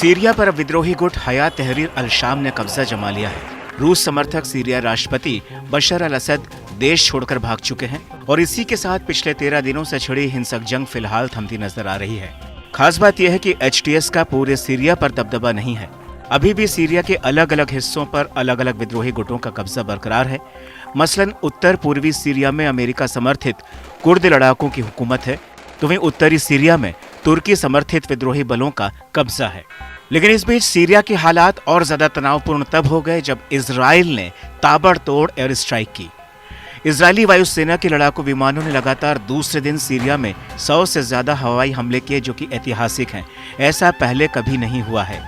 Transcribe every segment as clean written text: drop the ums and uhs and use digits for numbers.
Syria पर अब विद्रोही गुट हयात तहरीर अल शाम ने कब्जा जमा लिया है। रूस समर्थक सीरिया राष्ट्रपति बशर अल असद देश छोड़कर भाग चुके हैं और इसी के साथ पिछले 13 दिनों से छिड़ी हिंसक जंग फिलहाल थमती नजर आ रही है। खास बात यह है कि HTS का पूरे सीरिया पर दबदबा नहीं है। अभी भी सीरिया के अलग अलग हिस्सों पर अलग अलग विद्रोही गुटों का कब्जा बरकरार है। मसलन उत्तर पूर्वी सीरिया में अमेरिका समर्थित कुर्द लड़ाकों की हुकूमत है, तो वहीं उत्तरी सीरिया में तुर्की समर्थित विद्रोही बलों का कब्जा है। लेकिन इस बीच सीरिया के हालात और ज्यादा तनावपूर्ण तब हो गए जब इजराइल ने ताबड़तोड़ एयर स्ट्राइक की। इजरायली वायुसेना के लड़ाकू विमानों ने लगातार दूसरे दिन सीरिया में 100 से ज्यादा हवाई हमले किए, जो कि ऐतिहासिक हैं। ऐसा पहले कभी नहीं हुआ है।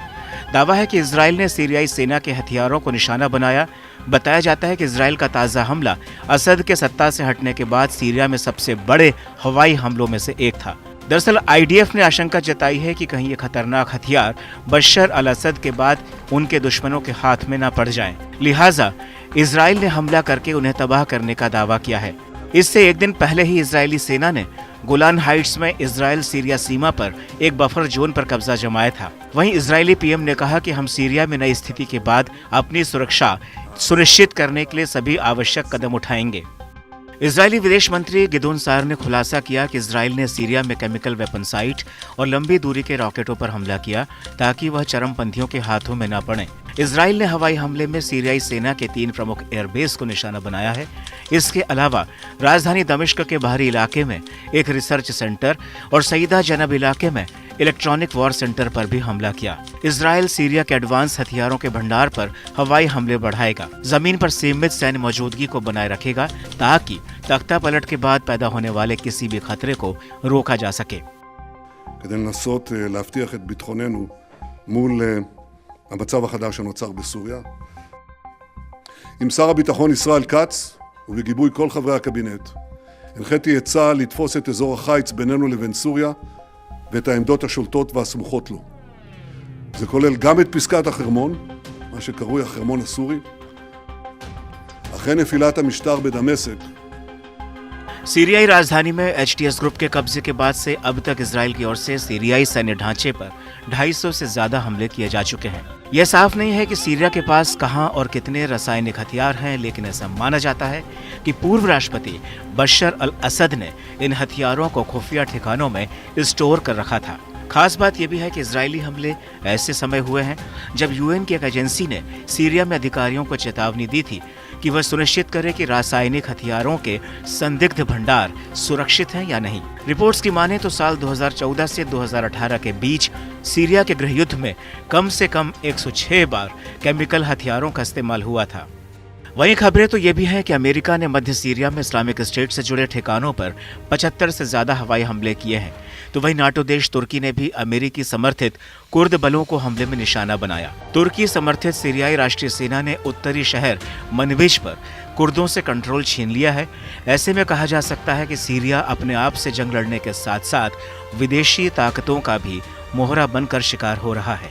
दावा है कि इजराइल ने सीरियाई सेना के हथियारों को निशाना बनाया। बताया जाता है कि इजराइल का ताज़ा हमला असद के सत्ता से हटने के बाद सीरिया में सबसे बड़े हवाई हमलों में से एक था। दरअसल IDF ने आशंका जताई है कि कहीं ये खतरनाक हथियार बशर अल असद के बाद उनके दुश्मनों के हाथ में न पड़ जाएं। लिहाजा इजराइल ने हमला करके उन्हें तबाह करने का दावा किया है। इससे एक दिन पहले ही इजरायली सेना ने गोलान हाइट्स में इजराइल सीरिया सीमा पर एक बफर जोन पर कब्जा जमाया था। वहीं इजरायली PM ने कहा कि हम सीरिया में नई स्थिति के बाद अपनी सुरक्षा सुनिश्चित करने के लिए सभी आवश्यक कदम उठाएंगे। इजरायली विदेश मंत्री गिदोन सार ने खुलासा किया कि इजराइल ने सीरिया में केमिकल वेपन साइट और लंबी दूरी के रॉकेटों पर हमला किया ताकि वह चरमपंथियों के हाथों में न पड़े। इजराइल ने हवाई हमले में सीरियाई सेना के 3 प्रमुख एयरबेस को निशाना बनाया है। इसके अलावा राजधानी दमिश्क के बाहरी इलाके में एक रिसर्च सेंटर और सईदा जनब इलाके में इलेक्ट्रॉनिक वॉर सेंटर पर भी हमला किया। इजराइल सीरिया के एडवांस हथियारों के भंडार पर हवाई हमले बढ़ाएगा, जमीन पर सीमित सैन्य मौजूदगी को बनाए रखेगा ताकि तख्ता पलट के बाद पैदा होने वाले किसी भी खतरे को रोका जा सके। כדי לנסות להבטיח את ביטחוננו מול המצב החדש שנוצר בסוריה. עם שר הביטחון ישראל כץ ובגיבוי כל חברי הקבינט, הנחיתי את צה"ל לתפוס את אזור החיץ בינינו לבין סוריה ואת העמדות השולטות והסמוכות לו. זה כולל גם את פסקת החרמון, מה שקרוי החרמון הסורי. אחרי נפילת המשטר בדמשק, सीरियाई राजधानी में HTS ग्रुप के कब्जे के बाद से अब तक इजराइल की ओर से सीरियाई सैन्य ढांचे पर 250 से ज्यादा हमले किए जा चुके हैं। यह साफ नहीं है कि सीरिया के पास कहां और कितने रासायनिक हथियार हैं, लेकिन ऐसा माना जाता है कि पूर्व राष्ट्रपति बशर अल असद ने इन हथियारों को खुफिया ठिकानों में स्टोर कर रखा था। खास बात यह भी है कि इजरायली हमले ऐसे समय हुए हैं जब UN की एक एजेंसी ने सीरिया में अधिकारियों को चेतावनी दी थी कि वह सुनिश्चित करे कि रासायनिक हथियारों के संदिग्ध भंडार सुरक्षित हैं या नहीं। रिपोर्ट्स की माने तो साल 2014 से 2018 के बीच सीरिया के गृहयुद्ध में कम से कम 106 बार केमिकल हथियारों का इस्तेमाल हुआ था। वहीं खबरें तो ये भी हैं कि अमेरिका ने मध्य सीरिया में इस्लामिक स्टेट से जुड़े ठिकानों पर 75 से ज्यादा हवाई हमले किए हैं। तो वहीं नाटो देश तुर्की ने भी अमेरिकी समर्थित कुर्द बलों को हमले में निशाना बनाया। तुर्की समर्थित सीरियाई राष्ट्रीय सेना ने उत्तरी शहर मनबिज पर कुर्दों से कंट्रोल छीन लिया है। ऐसे में कहा जा सकता है कि सीरिया अपने आप से जंग लड़ने के साथ साथ विदेशी ताकतों का भी मोहरा बनकर शिकार हो रहा है।